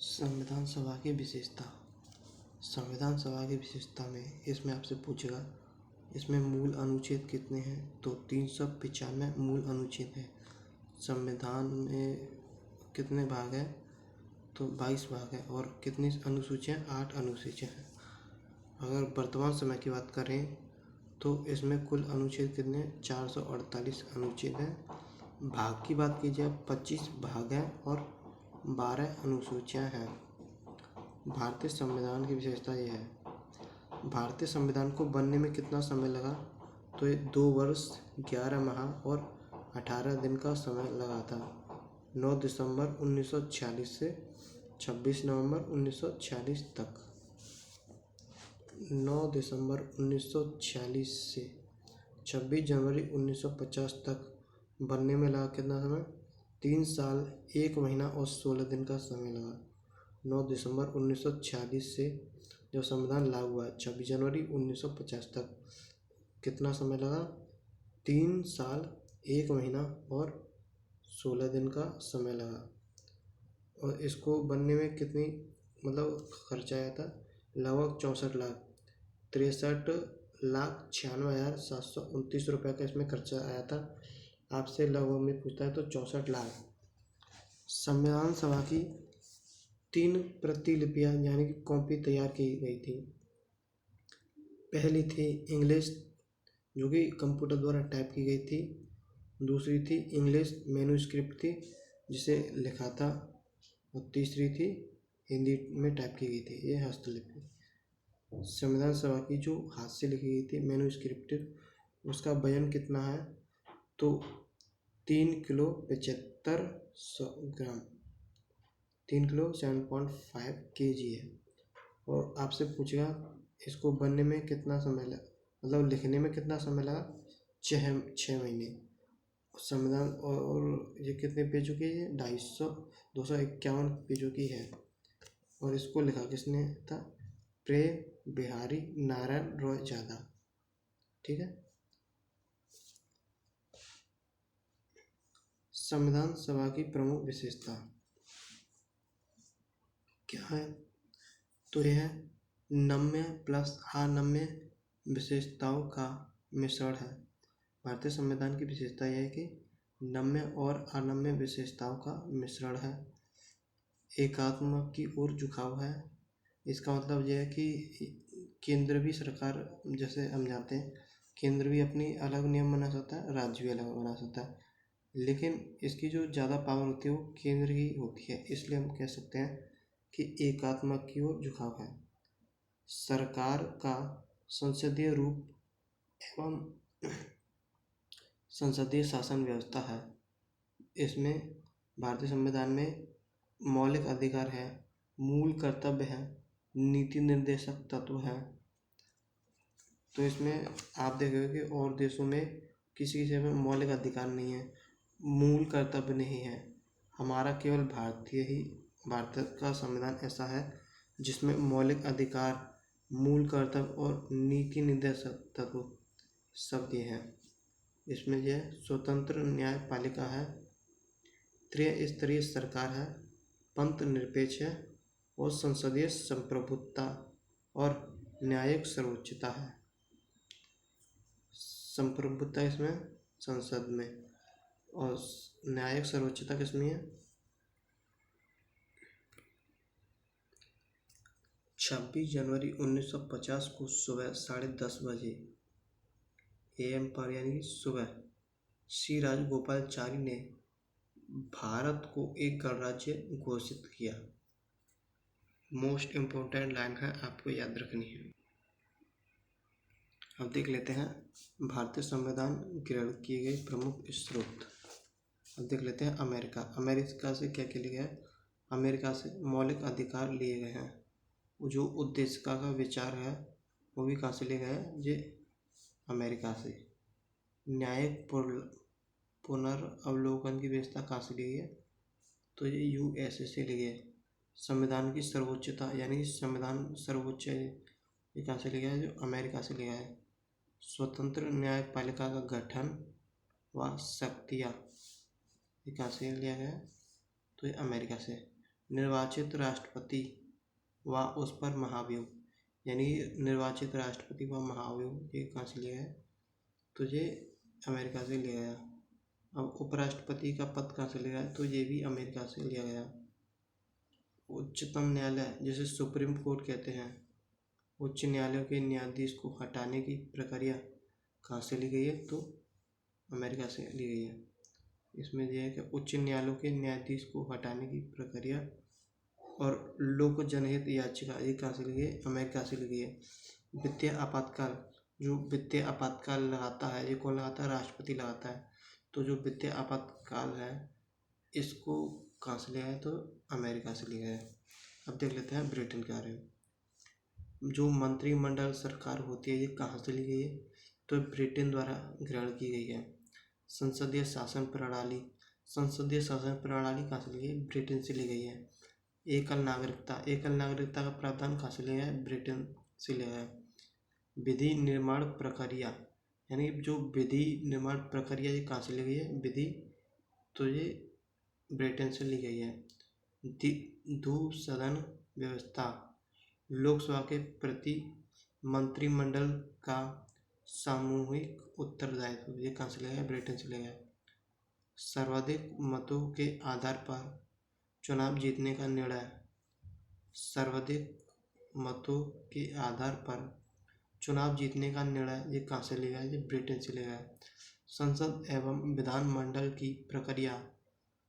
संविधान सभा की विशेषता। संविधान सभा की विशेषता में इसमें आपसे पूछेगा इसमें मूल अनुच्छेद कितने हैं, तो 395 मूल अनुच्छेद हैं। संविधान में कितने भाग हैं, तो 22 भाग हैं। और कितनी अनुसूचियाँ, 8 अनुसूचियाँ हैं। अगर वर्तमान समय की बात करें तो इसमें कुल अनुच्छेद कितने, 448 अनुच्छेद हैं। भाग की बात की जाए 25 भाग हैं और 12 अनुसूचियाँ हैं। भारतीय संविधान की विशेषता यह है, भारतीय संविधान को बनने में कितना समय लगा, तो ये 2 वर्ष 11 माह और 18 दिन का समय लगा था। 9 दिसंबर 1946 से 26 नवंबर 1946 तक। 9 दिसंबर 1946 से 26 जनवरी 1950 तक बनने में लगा कितना समय, 3 साल 1 महीना और 16 दिन का समय लगा। 9 दिसंबर 1946 से जब संविधान लागू हुआ 26 जनवरी 1950 तक कितना समय लगा, 3 साल 1 महीना और 16 दिन का समय लगा। और इसको बनने में कितनी खर्चा आया था, लगभग 64 लाख 63,96,729 रुपये का इसमें खर्चा आया था। आपसे लगभग में पूछता है तो 64 लाख। संविधान सभा की 3 प्रतिलिपियाँ यानी कि कॉपी तैयार की गई थी। पहली थी इंग्लिश, जो कि कंप्यूटर द्वारा टाइप की गई थी। दूसरी थी इंग्लिश मैन्युस्क्रिप्ट थी, जिसे लिखा था। और तीसरी थी हिंदी में टाइप की गई थी, ये हस्तलिपि। संविधान सभा की जो हाथ से लिखी गई थी मैन्युस्क्रिप्ट, उसका वजन कितना है, तो 3 किलो 75 ग्राम, 3 किलो 7.5 kg है। और आपसे पूछेगा इसको बनने में कितना समय लगा, लिखने में कितना समय लगा, 6 महीने। संविधान और ये कितने पेजों की है, 251 पेजों की है। और इसको लिखा किसने था, प्रेम बिहारी नारायण रॉय ज़्यादा। ठीक है। संविधान सभा की प्रमुख विशेषता क्या है, तो यह नम्य प्लस अनम्य विशेषताओं का मिश्रण है। भारतीय संविधान की विशेषता यह है कि नम्य और अनम्य विशेषताओं का मिश्रण है। एकात्मक की ओर झुकाव है। इसका मतलब यह है कि केंद्र भी सरकार, जैसे हम जानते हैं केंद्र भी अपनी अलग नियम बना सकता है, राज्य भी अलग बना सकता है, लेकिन इसकी जो ज़्यादा पावर होती है वो केंद्र की होती है। इसलिए हम कह सकते हैं कि एकात्मक की ओर झुकाव है। सरकार का संसदीय रूप एवं संसदीय शासन व्यवस्था है। इसमें भारतीय संविधान में मौलिक अधिकार है, मूल कर्तव्य है, नीति निर्देशक तत्व है। तो इसमें आप देखेंगे कि और देशों में किसी किसी में मौलिक अधिकार नहीं है, मूल कर्तव्य नहीं है। हमारा केवल भारत का संविधान ऐसा है जिसमें मौलिक अधिकार, मूल कर्तव्य और नीति निर्देशक तत्व सब दिए हैं। इसमें यह स्वतंत्र न्यायपालिका है, त्रिस्तरीय सरकार है, पंथ निरपेक्ष है और संसदीय संप्रभुता और न्यायिक सर्वोच्चता है। संप्रभुता इसमें संसद में और न्यायिक सर्वोच्चता किसमें है। 26 जनवरी 1950 को सुबह 10:30 बजे AM पर यानी कि सुबह श्री राजगोपालाचारी ने भारत को एक गणराज्य घोषित किया। मोस्ट इम्पोर्टेंट लाइन है, आपको याद रखनी है। अब देख लेते हैं भारतीय संविधान ग्रहण किए गए प्रमुख स्रोत। अब देख लेते हैं अमेरिका से क्या क्या लिया गया है। अमेरिका से मौलिक अधिकार लिए गए हैं। जो उद्देश्य का विचार है वो भी कहाँ से लिए गए हैं, ये अमेरिका से। न्यायिक पुनर्वलोकन की व्यवस्था कहाँ से ली गई है, तो ये USA से ली गई है। संविधान की सर्वोच्चता यानी कि संविधान सर्वोच्च ये कहाँ से लिया है, जो अमेरिका से लिया है। स्वतंत्र न्यायपालिका का गठन व शक्तियाँ ये कहाँ से लिया गया है, तो ये अमेरिका से। निर्वाचित राष्ट्रपति व उस पर महाभियोग, यानी निर्वाचित राष्ट्रपति व महाभियोग ये कहाँ से लिया है? तो ये अमेरिका से लिया गया। अब उपराष्ट्रपति का पद कहाँ से लिया है? तो ये भी अमेरिका से लिया गया। उच्चतम न्यायालय जिसे सुप्रीम कोर्ट कहते हैं, उच्च न्यायालयों के न्यायाधीश को हटाने की प्रक्रिया कहाँ से ली गई है? तो अमेरिका से ली गई है। इसमें यह है कि उच्च न्यायालयों के न्यायाधीश को हटाने की प्रक्रिया और लोक जनहित याचिका ये कहाँ से ली गई? अमेरिका से ली गई है। वित्तीय आपातकाल, जो वित्तीय आपातकाल लगाता है ये कौन लगाता है? राष्ट्रपति लगाता है। तो जो वित्तीय आपातकाल है इसको कहाँ से लिया है? तो अमेरिका से लिया है। अब देख लेते हैं ब्रिटेन के बारे में। जो मंत्रिमंडल सरकार होती है ये कहाँ से ली गई है? तो ब्रिटेन द्वारा ग्रहण की गई है। संसदीय शासन प्रणाली, संसदीय शासन प्रणाली कहाँ से ली गई? ब्रिटेन से ली गई है। एकल नागरिकता, एकल नागरिकता का प्रावधान कहाँ से लिया है? ब्रिटेन से लिया है। विधि निर्माण प्रक्रिया, यानी जो विधि निर्माण प्रक्रिया ये कहाँ से ली गई है? विधि, तो ये ब्रिटेन से ली गई है। द्विसदन व्यवस्था, लोकसभा के प्रति मंत्रिमंडल का सामूहिक उत्तरदायित्व ये कहाँ से लिया है? ब्रिटेन से लिया है। सर्वाधिक मतों के आधार पर चुनाव जीतने का निर्णय, सर्वाधिक मतों के आधार पर चुनाव जीतने का निर्णय ये कहाँ से लिया है? ये ब्रिटेन से लिया है। संसद एवं विधानमंडल की प्रक्रिया,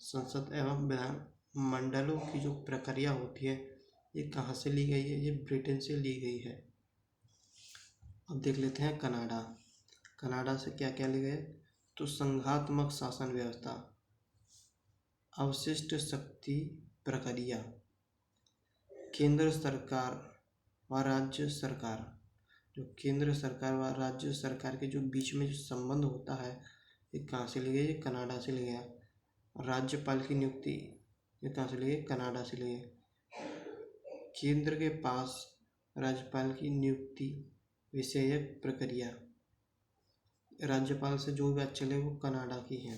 संसद एवं विधानमंडलों की जो प्रक्रिया होती है ये कहाँ से ली गई है? ये ब्रिटेन से ली गई है। अब देख लेते हैं कनाडा। कनाडा से क्या क्या लिया गया? तो संघात्मक शासन व्यवस्था, अवशिष्ट शक्ति प्रक्रिया, केंद्र सरकार व राज्य सरकार, जो केंद्र सरकार व राज्य सरकार के जो बीच में जो संबंध होता है ये कहाँ से लिया गया? ये कनाडा से लिया गया। राज्यपाल की नियुक्ति ये कहाँ से लिया गया? कनाडा से लिया गया। केंद्र के पास राज्यपाल की नियुक्ति विषयक प्रक्रिया, राज्यपाल से जो बात चले वो कनाडा की है।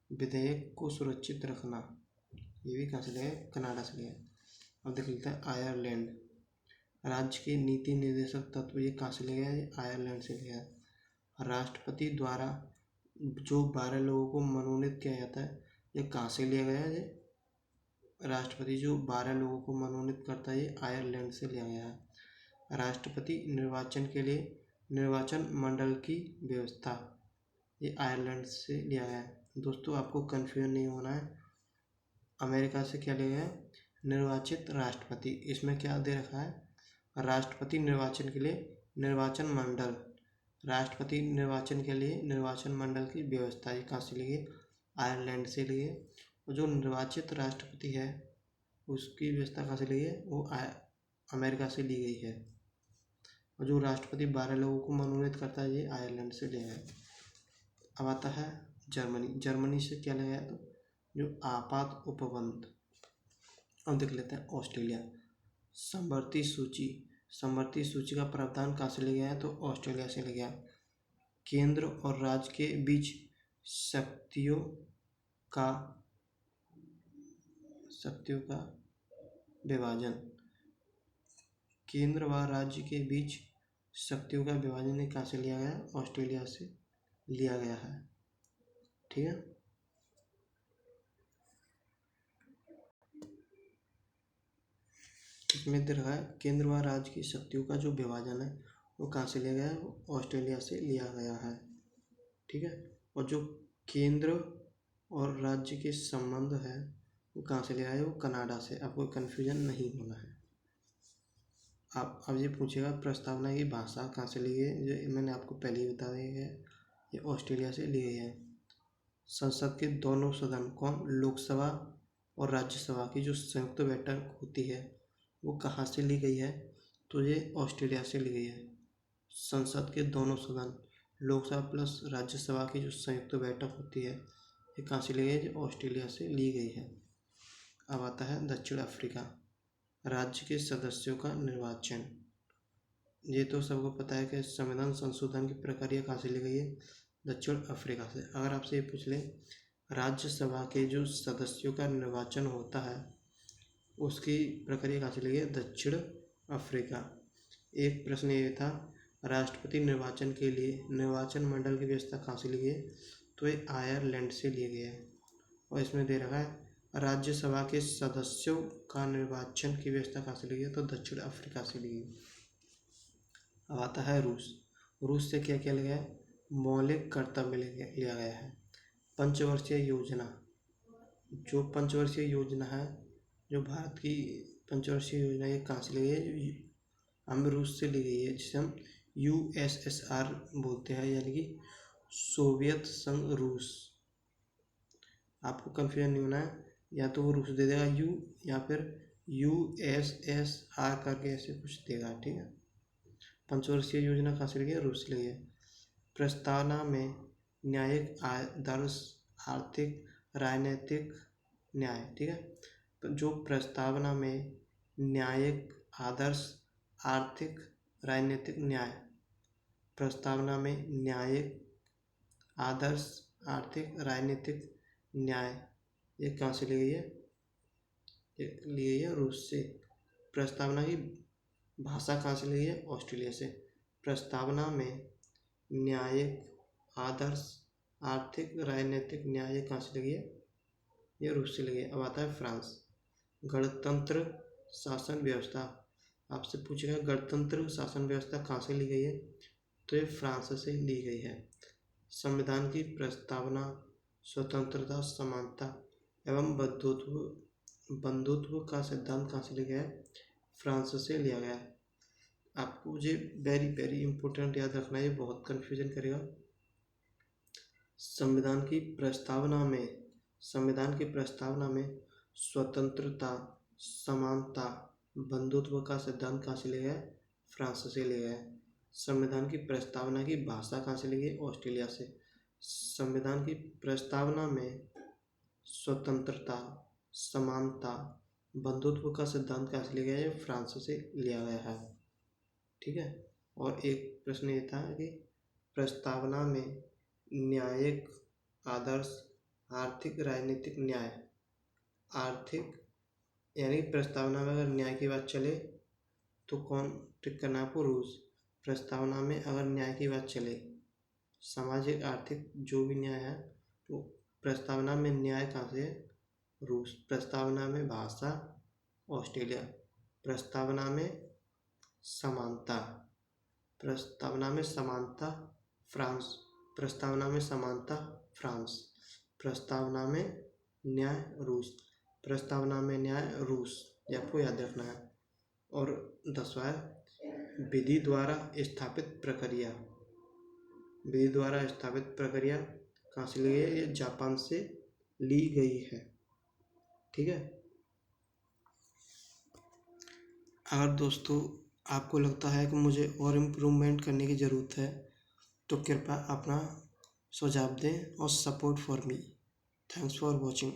विधेयक को सुरक्षित रखना ये भी कहाँ से लिया? कनाडा से लिया। अब देख लेते हैं आयरलैंड। राज्य के नीति निर्देशक तत्व ये कहाँ से लिया गया? ये आयरलैंड से लिया है। राष्ट्रपति द्वारा जो 12 लोगों को मनोनीत किया जाता है ये कहाँ से लिया गया है? ये राष्ट्रपति जो 12 लोगों को मनोनीत करता है ये आयरलैंड से लिया गया है। राष्ट्रपति निर्वाचन के लिए निर्वाचन मंडल की व्यवस्था ये आयरलैंड से लिया गया है। दोस्तों आपको कन्फ्यूजन नहीं होना है। अमेरिका से क्या लिया गया है? निर्वाचित राष्ट्रपति, इसमें क्या दे रखा है? राष्ट्रपति निर्वाचन के लिए निर्वाचन मंडल, राष्ट्रपति निर्वाचन के लिए निर्वाचन मंडल की व्यवस्था ये कहाँ से ली गई? आयरलैंड से ली है। और जो निर्वाचित राष्ट्रपति है उसकी व्यवस्था कहाँ से ली है? वो अमेरिका से ली गई है। और जो राष्ट्रपति 12 लोगों को मनोनीत करता है ये आयरलैंड से लिया है। अब आता है जर्मनी। जर्मनी से क्या लिया है? तो जो आपात उपबंध। अब देख लेते हैं ऑस्ट्रेलिया। समवर्ती सूची, समवर्ती सूची का प्रावधान कहाँ से लिया गया है? तो ऑस्ट्रेलिया से लिया गया। केंद्र और राज्य के बीच शक्तियों का विभाजन, केंद्र व राज्य के बीच शक्तियों का विभाजन कहाँ से लिया गया है? ऑस्ट्रेलिया से लिया गया है। ठीक है। इसमें दे रखा है केंद्र व राज्य की शक्तियों का जो विभाजन है वो कहाँ से लिया गया है? वो ऑस्ट्रेलिया से लिया गया है। ठीक है। और जो केंद्र और राज्य के संबंध है वो कहाँ से लिया है? वो कनाडा से। आपको कन्फ्यूजन नहीं होना है। आप अब ये पूछेगा प्रस्तावना की भाषा कहाँ से ली गई है? जो मैंने आपको पहले ही बता दिया है, ये ऑस्ट्रेलिया से ली गई है। संसद के दोनों सदन कौन? लोकसभा और राज्यसभा की जो संयुक्त बैठक होती है वो कहाँ से ली गई है? तो ये ऑस्ट्रेलिया से ली गई है। संसद के दोनों सदन, लोकसभा प्लस राज्यसभा की जो संयुक्त बैठक होती है ये कहाँ से ली गई है? जो ऑस्ट्रेलिया से ली गई है। अब आता है दक्षिण अफ्रीका। राज्य के सदस्यों का निर्वाचन, ये तो सबको पता है कि संविधान संशोधन की प्रक्रिया कहाँ से ली गई है? दक्षिण अफ्रीका से। अगर आपसे ये पूछ ले राज्यसभा के जो सदस्यों का निर्वाचन होता है उसकी प्रक्रिया कहाँ से ली है? दक्षिण अफ्रीका। एक प्रश्न ये था, राष्ट्रपति निर्वाचन के लिए निर्वाचन मंडल की व्यवस्था कहाँ से ली गई है? तो ये आयरलैंड से लिए गए हैं। और इसमें दे रखा है राज्यसभा के सदस्यों का निर्वाचन की व्यवस्था कहाँ से ली गई है? तो दक्षिण अफ्रीका से ली गई। अब आता है रूस। रूस से क्या क्या लिया गया है? मौलिक कर्तव्य लिया गया है। पंचवर्षीय योजना, जो पंचवर्षीय योजना है, जो भारत की पंचवर्षीय योजना, ये कहाँ से ली गई है? हम रूस से ली गई है, जिसे हम USSR बोलते हैं, यानी कि सोवियत संघ रूस। आपको कन्फ्यूजन नहीं होना है, या तो वो रूस दे देगा यू, या फिर USSR करके ऐसे कुछ देगा, ठीक है। पंचवर्षीय योजना कहाँ से ली है? रूस से ली है। प्रस्तावना में न्यायिक, आदर्श, आर्थिक, राजनीतिक न्याय, ठीक है। जो प्रस्तावना में न्यायिक, आदर्श, आर्थिक, राजनीतिक न्याय, प्रस्तावना में न्यायिक, आदर्श, आर्थिक, राजनीतिक न्याय, ये कहाँ से ली गई है? ये ली गई है रूस से। प्रस्तावना की भाषा कहाँ से ली गई है? ऑस्ट्रेलिया से। प्रस्तावना में न्यायिक, आदर्श, आर्थिक, राजनीतिक न्याय कहाँ से ली गई है? ये रूस से ली गई है। अब आता है फ्रांस। गणतंत्र शासन व्यवस्था, आपसे पूछेगा गणतंत्र शासन व्यवस्था कहाँ से ली गई है? तो ये फ्रांस से ली गई है। संविधान की प्रस्तावना स्वतंत्रता, समानता एवं बंधुत्व का सिद्धांत कहाँ से लिया गया है? फ्रांस से लिया गया है। आपको मुझे वेरी वेरी इंपॉर्टेंट याद रखना है, ये बहुत कन्फ्यूजन करेगा। संविधान की प्रस्तावना में स्वतंत्रता, समानता, बंधुत्व का सिद्धांत कहाँ से लिया गया है? फ्रांस से लिया गया है। संविधान की प्रस्तावना की भाषा कहाँ से ली गई? ऑस्ट्रेलिया से। संविधान की प्रस्तावना में स्वतंत्रता, समानता, बंधुत्व का सिद्धांत कहाँ से लिया गया है? फ्रांस से लिया गया है, ठीक है। और एक प्रश्न ये था कि प्रस्तावना में न्यायिक, आदर्श, आर्थिक, राजनीतिक न्याय, आर्थिक यानी प्रस्तावना में अगर न्याय की बात चले तो कौन टिक करना है आपको? रूस। प्रस्तावना में अगर न्याय की बात चले, सामाजिक, आर्थिक, जो भी न्याय है, तो प्रस्तावना में न्याय कहाँ से है? रूस। प्रस्तावना में भाषा ऑस्ट्रेलिया। प्रस्तावना में समानता फ्रांस। प्रस्तावना में समानता फ्रांस। प्रस्तावना में न्याय रूस। प्रस्तावना में न्याय रूस, ये आपको याद रखना है। और 10वां है विधि द्वारा स्थापित प्रक्रिया। विधि द्वारा स्थापित प्रक्रिया कहाँ से ली गई है? ये जापान से ली गई है, ठीक है। अगर दोस्तों आपको लगता है कि मुझे और इम्प्रूवमेंट करने की ज़रूरत है तो कृपया अपना सुझाव दें और support for me. Thanks for watching.